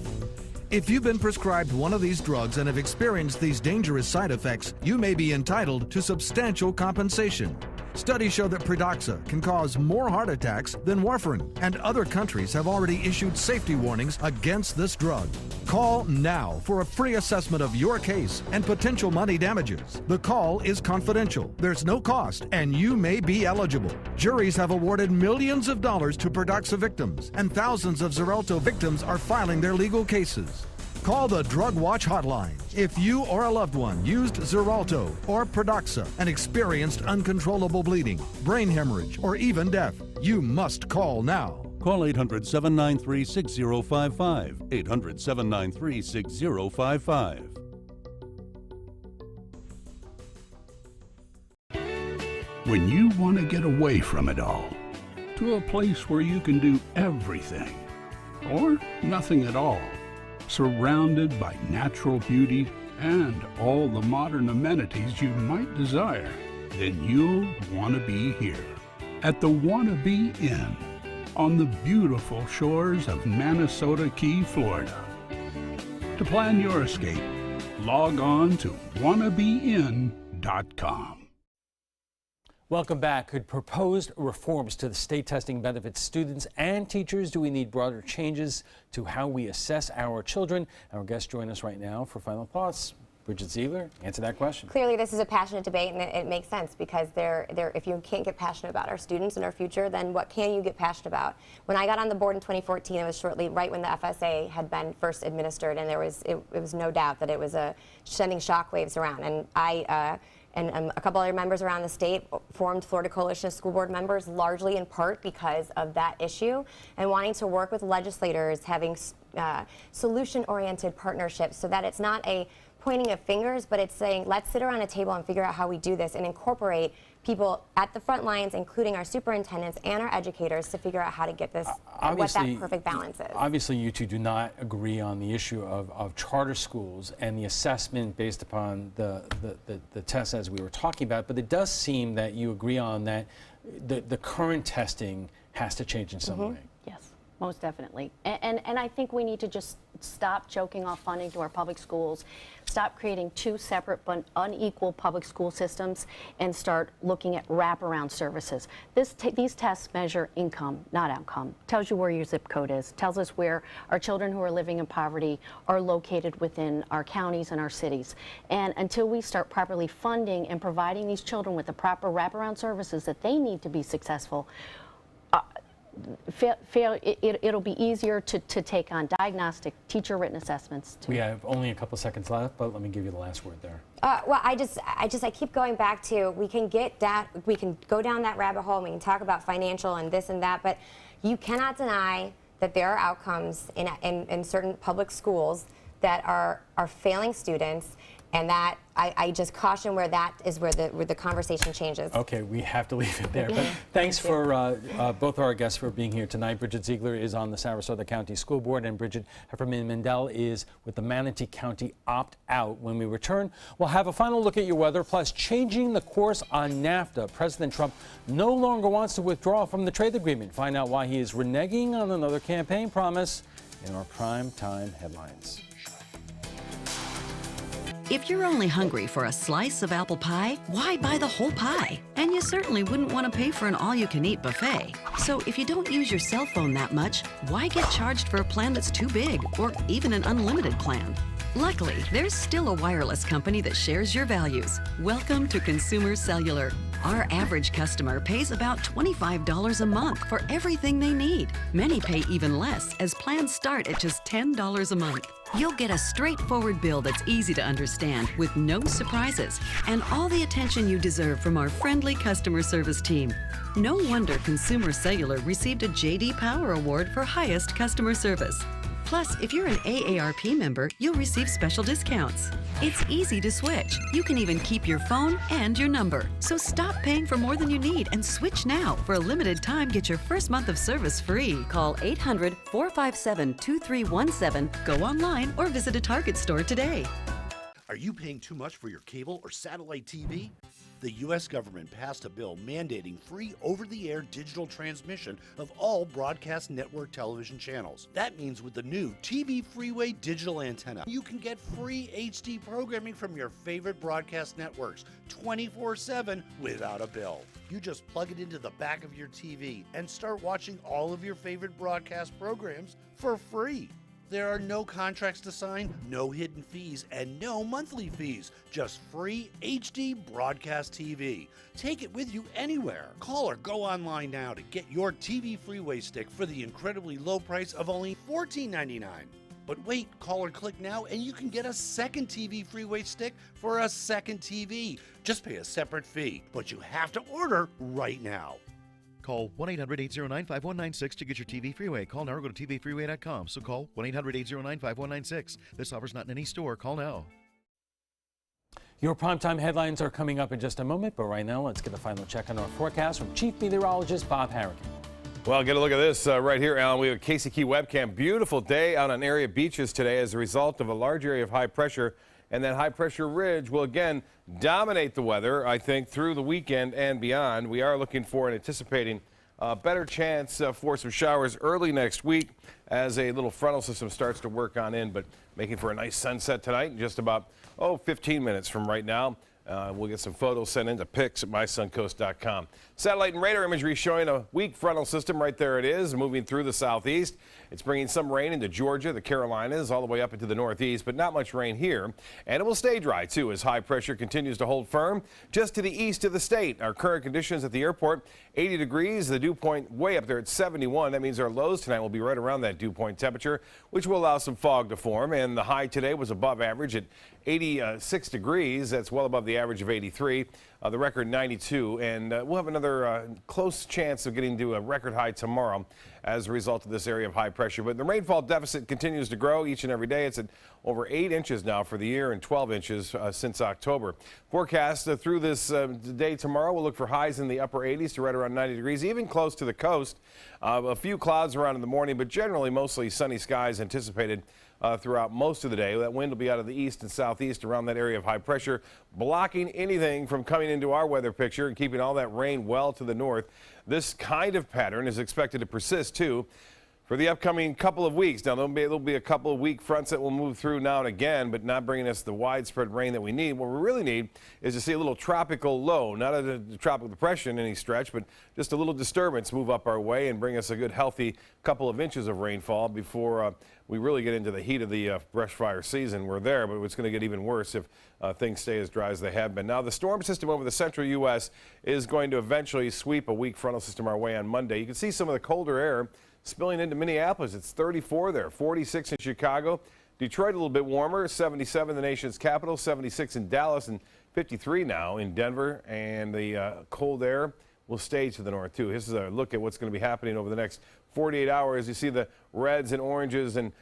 Speaker 15: If you've been prescribed one of these drugs and have experienced these dangerous side effects, you may be entitled to substantial compensation. Studies show that Pradaxa can cause more heart attacks than warfarin, and other countries have already issued safety warnings against this drug. Call now for a free assessment of your case and potential money damages. The call is confidential. There's no cost, and you may be eligible. Juries have awarded millions of dollars to Pradaxa victims, and thousands of Xarelto victims are filing their legal cases. Call the Drug Watch hotline. If you or a loved one used Xarelto or Pradaxa and experienced uncontrollable bleeding, brain hemorrhage, or even death, you must call now.
Speaker 16: Call 800-793-6055. 800-793-6055.
Speaker 17: When you want to get away from it all, to a place where you can do everything, or nothing at all, surrounded by natural beauty and all the modern amenities you might desire, then you'll want to be here at the Wanna Be Inn on the beautiful shores of Manasota Key, Florida. To plan your escape, log on to wannabein.com.
Speaker 3: Welcome back. Could proposed reforms to the state testing benefit students and teachers? Do we need broader changes to how we assess our children? Our guests join us right now for final thoughts. Bridget Ziegler, answer that question.
Speaker 13: Clearly, this is a passionate debate, and it makes sense because if you can't get passionate about our students and our future, then what can you get passionate about? When I got on the board in 2014, it was shortly right when the FSA had been first administered, and it was no doubt that it was sending shockwaves around. And and a couple other members around the state formed Florida Coalition of School Board members, largely in part because of that issue, and wanting to work with legislators, having solution-oriented partnerships so that it's not a pointing of fingers, but it's saying, let's sit around a table and figure out how we do this and incorporate people at the front lines, including our superintendents and our educators, to figure out how to get this, what that perfect balance is.
Speaker 3: Obviously, you two do not agree on the issue of charter schools and the assessment based upon the tests as we were talking about, but it does seem that you agree on that the current testing has to change in some way.
Speaker 18: Yes, most definitely. And I think we need to just stop choking off funding to our public schools, stop creating two separate but unequal public school systems, and start looking at wraparound services. These tests measure income, not outcome. Tells you where your zip code is, tells us where our children who are living in poverty are located within our counties and our cities. And until we start properly funding and providing these children with the proper wraparound services that they need to be successful, it'll be easier to take on diagnostic, teacher-written assessments.
Speaker 3: We have only a couple seconds left, but let me give you the last word there.
Speaker 13: Well, I keep going back to we can go down that rabbit hole and we can talk about financial and this and that, but you cannot deny that there are outcomes in certain public schools that are failing students, and that I just caution where the conversation changes.
Speaker 3: Okay, we have to leave it there. But thanks for both our guests for being here tonight. Bridget Ziegler is on the Sarasota County School Board, and Bridget Hefferman-Mandel is with the Manatee County Opt-Out. When we return, we'll have a final look at your weather, plus changing the course on NAFTA. President Trump no longer wants to withdraw from the trade agreement. Find out why he is reneging on another campaign promise in our prime time headlines.
Speaker 12: If you're only hungry for a slice of apple pie, why buy the whole pie? And you certainly wouldn't want to pay for an all-you-can-eat buffet. So if you don't use your cell phone that much, why get charged for a plan that's too big or even an unlimited plan? Luckily, there's still a wireless company that shares your values. Welcome to Consumer Cellular. Our average customer pays about $25 a month for everything they need. Many pay even less, as plans start at just $10 a month. You'll get a straightforward bill that's easy to understand with no surprises and all the attention you deserve from our friendly customer service team. No wonder Consumer Cellular received a J.D. Power Award for highest customer service. Plus, if you're an AARP member, you'll receive special discounts. It's easy to switch. You can even keep your phone and your number. So stop paying for more than you need and switch now. For a limited time, get your first month of service free. Call 800-457-2317, go online, or visit a Target store today.
Speaker 16: Are you paying too much for your cable or satellite TV? The U.S. government passed a bill mandating free over-the-air digital transmission of all broadcast network television channels. That means with the new TV Freeway digital antenna, you can get free HD programming from your favorite broadcast networks 24/7 without a bill. You just plug it into the back of your TV and start watching all of your favorite broadcast programs for free. There are no contracts to sign, no hidden fees, and no monthly fees. Just free HD broadcast TV. Take it with you anywhere. Call or go online now to get your TV Freeway stick for the incredibly low price of only $14.99. But wait, call or click now and you can get a second TV Freeway stick for a second TV. Just pay a separate fee, but you have to order right now.
Speaker 19: Call 1-800-809-5196 to get your TV Freeway. Call now or go to tvfreeway.com. So call 1-800-809-5196. This offer's not in any store. Call now.
Speaker 3: Your primetime headlines are coming up in just a moment, but right now let's get a final check on our forecast from Chief Meteorologist Bob Harrigan.
Speaker 1: Well, get a look at this right here, Alan. We have a Casey Key webcam. Beautiful day out on area beaches today as a result of a large area of high pressure. And that high pressure ridge will again dominate the weather, I think, through the weekend and beyond. We are looking for and anticipating a better chance for some showers early next week as a little frontal system starts to work on in, but making for a nice sunset tonight in just about, 15 minutes from right now. We'll get some photos sent into pics at mysuncoast.com. Satellite and radar imagery showing a weak frontal system. Right there it is, moving through the southeast. It's bringing some rain into Georgia, the Carolinas, all the way up into the northeast, but not much rain here. And it will stay dry, too, as high pressure continues to hold firm just to the east of the state. Our current conditions at the airport, 80 degrees, the dew point way up there at 71. That means our lows tonight will be right around that dew point temperature, which will allow some fog to form. And the high today was above average at 86 degrees. That's well above the average of 83. The record 92, and we'll have another close chance of getting to a record high tomorrow as a result of this area of high pressure. But the rainfall deficit continues to grow each and every day. It's at over 8 inches now for the year and 12 inches since October. Forecast through this day tomorrow, we'll look for highs in the upper 80s to right around 90 degrees, even close to the coast. A few clouds around in the morning, but generally mostly sunny skies anticipated throughout most of the day. That wind will be out of the east and southeast around that area of high pressure, blocking anything from coming into our weather picture and keeping all that rain well to the north. This kind of pattern is expected to persist, too, for the upcoming couple of weeks. Now, there'll be a couple of weak fronts that will move through now and again, but not bringing us the widespread rain that we need. What we really need is to see a little tropical low, not a tropical depression any stretch, but just a little disturbance move up our way and bring us a good, healthy couple of inches of rainfall before we really get into the heat of the brush fire season. We're there, but it's going to get even worse if things stay as dry as they have been. Now, the storm system over the central U.S. is going to eventually sweep a weak frontal system our way on Monday. You can see some of the colder air spilling into Minneapolis. It's 34 there, 46 in Chicago. Detroit a little bit warmer, 77 the nation's capital, 76 in Dallas, and 53 now in Denver. And the cold air will stay to the north, too. This is a look at what's going to be happening over the next 48 hours. You see the reds and oranges and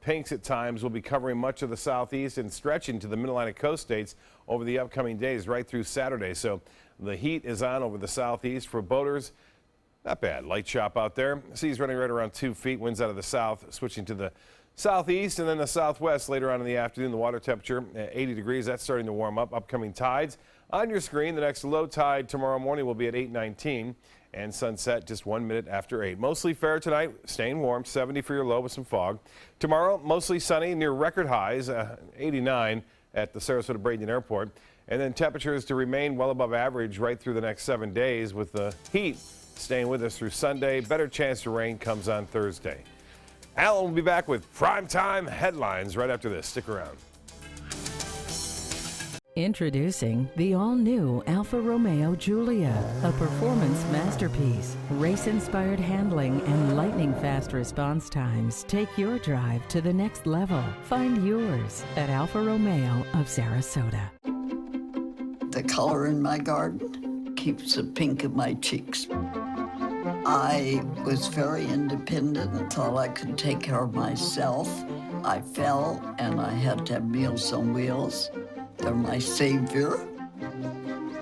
Speaker 1: pinks at times will be covering much of the southeast and stretching to the mid-Atlantic coast states over the upcoming days right through Saturday. So the heat is on over the southeast for boaters. Not bad. Light chop out there. Seas running right around 2 feet. Winds out of the south, switching to the southeast and then the southwest later on in the afternoon. The water temperature at 80 degrees. That's starting to warm up. Upcoming tides on your screen. The next low tide tomorrow morning will be at 8:19 and sunset just 1 minute after 8. Mostly fair tonight. Staying warm. 70 for your low with some fog. Tomorrow, mostly sunny near record highs. 89. at the Sarasota-Bradenton Airport. And then temperatures to remain well above average right through the next 7 days, with the heat staying with us through Sunday. Better chance of rain comes on Thursday. Alan will be back with primetime headlines right after this. Stick around.
Speaker 7: Introducing the all-new Alfa Romeo Giulia, a performance masterpiece. Race-inspired handling and lightning-fast response times take your drive to the next level. Find yours at Alfa Romeo of Sarasota.
Speaker 9: The color in my garden keeps the pink in my cheeks. I was very independent and thought I could take care of myself. I fell and I had to have Meals on Wheels. They're my savior.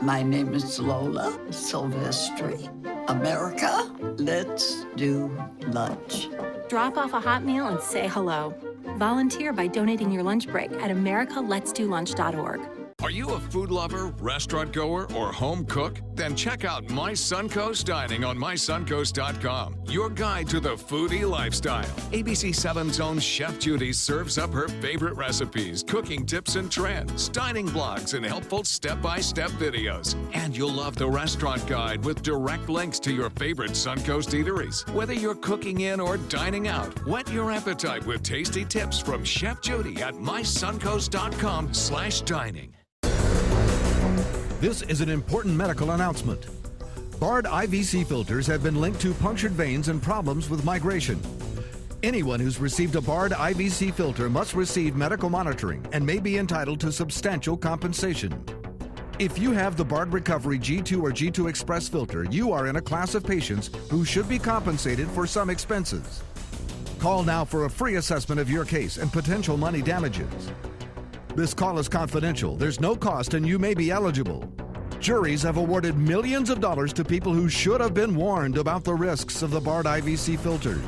Speaker 9: My name is Lola Silvestri. America, let's do lunch.
Speaker 28: Drop off a hot meal and say hello. Volunteer by donating your lunch break at americaletsdolunch.org.
Speaker 29: Are you a food lover, restaurant goer, or home cook? Then check out My Suncoast Dining on mysuncoast.com, your guide to the foodie lifestyle. ABC7's own Chef Judy serves up her favorite recipes, cooking tips and trends, dining blogs, and helpful step-by-step videos. And you'll love the restaurant guide with direct links to your favorite Suncoast eateries. Whether you're cooking in or dining out, whet your appetite with tasty tips from Chef Judy at mysuncoast.com/dining.
Speaker 15: This is an important medical announcement. Bard IVC filters have been linked to punctured veins and problems with migration. Anyone who's received a Bard IVC filter must receive medical monitoring and may be entitled to substantial compensation. If you have the Bard Recovery G2 or G2 Express filter, you are in a class of patients who should be compensated for some expenses. Call now for a free assessment of your case and potential money damages. This call is confidential. There's no cost and you may be eligible. Juries have awarded millions of dollars to people who should have been warned about the risks of the Bard IVC filters.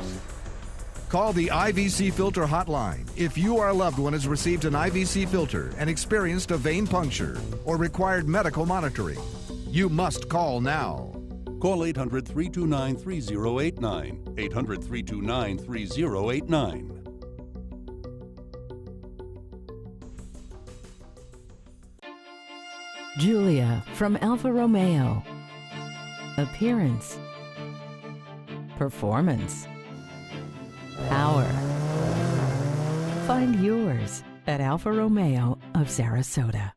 Speaker 15: Call the IVC Filter Hotline if you or a loved one has received an IVC filter and experienced a vein puncture or required medical monitoring. You must call now.
Speaker 8: Call 800-329-3089. 800-329-3089.
Speaker 7: Giulia from Alfa Romeo. Appearance. Performance. Power. Find yours at Alfa Romeo of Sarasota.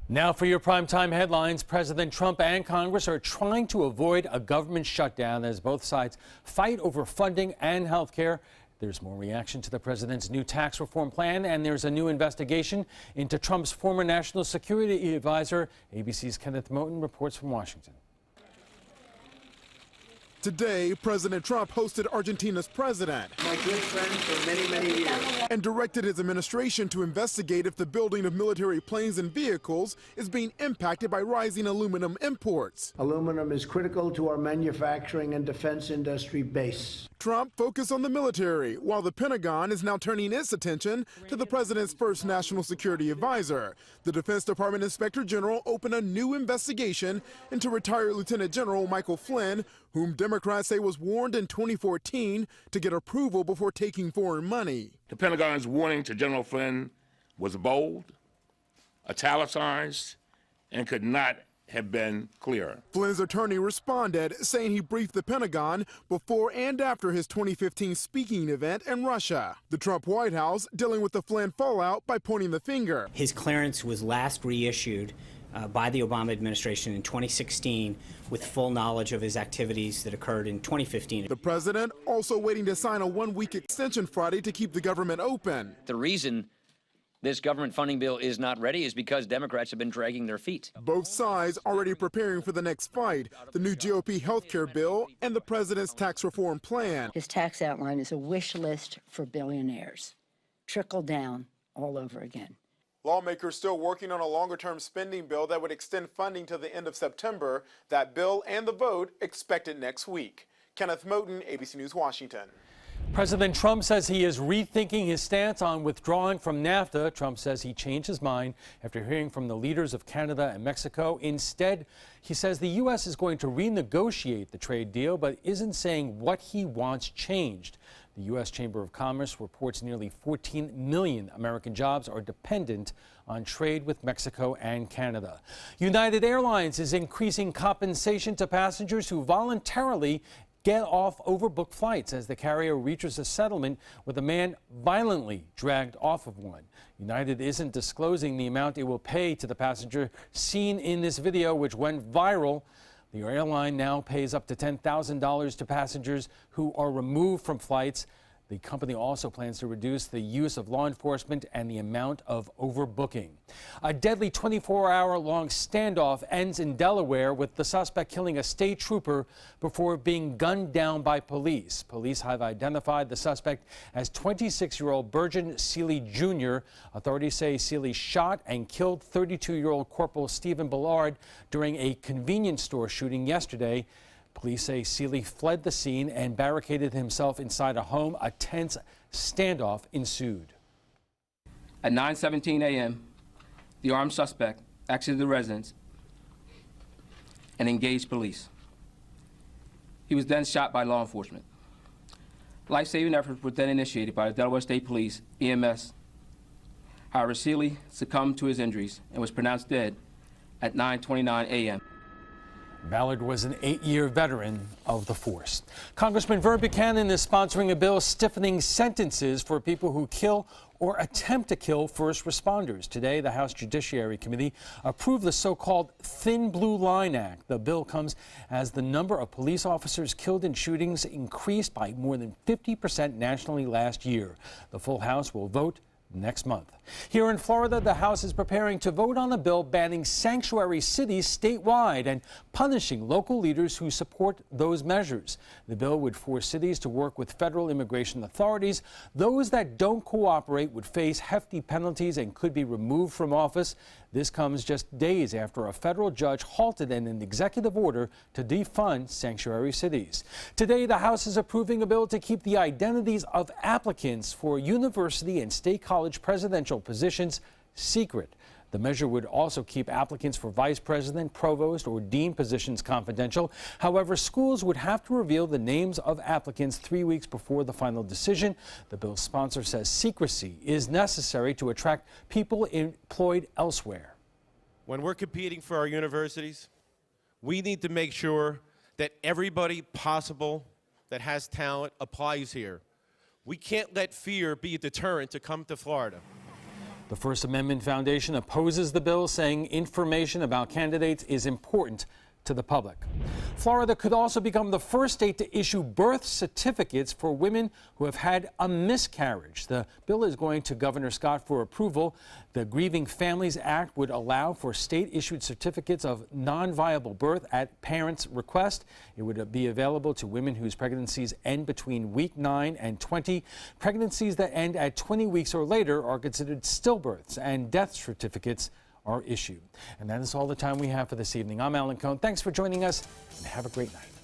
Speaker 3: Now for your primetime headlines. President Trump and Congress are trying to avoid a government shutdown as both sides fight over funding and health care. There's more reaction to the president's new tax reform plan, and there's a new investigation into Trump's former national security advisor. ABC's Kenneth Moten reports from Washington.
Speaker 10: Today, President Trump hosted Argentina's president.
Speaker 24: My good friend for many, many years.
Speaker 10: And directed his administration to investigate if the building of military planes and vehicles is being impacted by rising aluminum imports.
Speaker 24: Aluminum is critical to our manufacturing and defense industry base.
Speaker 10: Trump focused on the military, while the Pentagon is now turning its attention to the president's first national security advisor. The Defense Department Inspector General opened a new investigation into retired Lieutenant General Michael Flynn, whom Democrats say was warned in 2014 to get approval before taking foreign money.
Speaker 20: The Pentagon's warning to General Flynn was bold, italicized, and could not have been clearer.
Speaker 10: Flynn's attorney responded, saying he briefed the Pentagon before and after his 2015 speaking event in Russia. The Trump White House dealing with the Flynn fallout by pointing the finger.
Speaker 21: His clearance was last reissued by the Obama administration in 2016 with full knowledge of his activities that occurred in 2015.
Speaker 10: The president also waiting to sign a one-week extension Friday to keep the government open.
Speaker 22: The reason this government funding bill is not ready is because Democrats have been dragging their feet.
Speaker 10: Both sides already preparing for the next fight, the new GOP health care bill and the president's tax reform plan.
Speaker 23: His tax outline is a wish list for billionaires. Trickle down all over again.
Speaker 10: Lawmakers still working on a longer-term spending bill that would extend funding to the end of September. That bill and the vote expected next week. Kenneth Moten, ABC News, Washington.
Speaker 3: President Trump says he is rethinking his stance on withdrawing from NAFTA. Trump says he changed his mind after hearing from the leaders of Canada and Mexico. Instead, he says the U.S. is going to renegotiate the trade deal, but isn't saying what he wants changed. The U.S. Chamber of Commerce reports nearly 14 million American jobs are dependent on trade with Mexico and Canada. United Airlines is increasing compensation to passengers who voluntarily get off overbooked flights as the carrier reaches a settlement with a man violently dragged off of one. United isn't disclosing the amount it will pay to the passenger seen in this video, which went viral. The airline now pays up to $10,000 to passengers who are removed from flights. The company also plans to reduce the use of law enforcement and the amount of overbooking. A deadly 24-hour-long standoff ends in Delaware with the suspect killing a state trooper before being gunned down by police. Police have identified the suspect as 26-year-old Burgeon Seeley Jr. Authorities say Seeley shot and killed 32-year-old Corporal Stephen Ballard during a convenience store shooting yesterday. Police say Seeley fled the scene and barricaded himself inside a home. A tense standoff ensued.
Speaker 2: At 9:17 a.m., the armed suspect exited the residence and engaged police. He was then shot by law enforcement. Life-saving efforts were then initiated by the Delaware State Police, EMS. However, Seeley succumbed to his injuries and was pronounced dead at 9:29 a.m.
Speaker 3: Ballard was an 8-year veteran of the force. Congressman Vern Buchanan is sponsoring a bill stiffening sentences for people who kill or attempt to kill first responders. Today, the House Judiciary Committee approved the so-called Thin Blue Line Act. The bill comes as the number of police officers killed in shootings increased by more than 50% nationally last year. The full House will vote next month. Here in Florida, the House is preparing to vote on a bill banning sanctuary cities statewide and punishing local leaders who support those measures. The bill would force cities to work with federal immigration authorities. Those that don't cooperate would face hefty penalties and could be removed from office. This comes just days after a federal judge halted an executive order to defund sanctuary cities. Today, the House is approving a bill to keep the identities of applicants for university and state college presidential positions secret. The measure would also keep applicants for vice president, provost, or dean positions confidential. However, schools would have to reveal the names of applicants 3 weeks before the final decision. The bill's sponsor says secrecy is necessary to attract people employed elsewhere.
Speaker 4: When we're competing for our universities, we need to make sure that everybody possible that has talent applies here. We can't let fear be a deterrent to come to Florida.
Speaker 3: The First Amendment Foundation opposes the bill, saying information about candidates is important to the public. Florida could also become the first state to issue birth certificates for women who have had a miscarriage. The bill is going to Governor Scott for approval. The Grieving Families Act would allow for state-issued certificates of non-viable birth at parents' request. It would be available to women whose pregnancies end between week 9 and 20. Pregnancies that end at 20 weeks or later are considered stillbirths, and death certificates are issued. And that is all the time we have for this evening. I'm Alan Cohn. Thanks for joining us, and have a great night.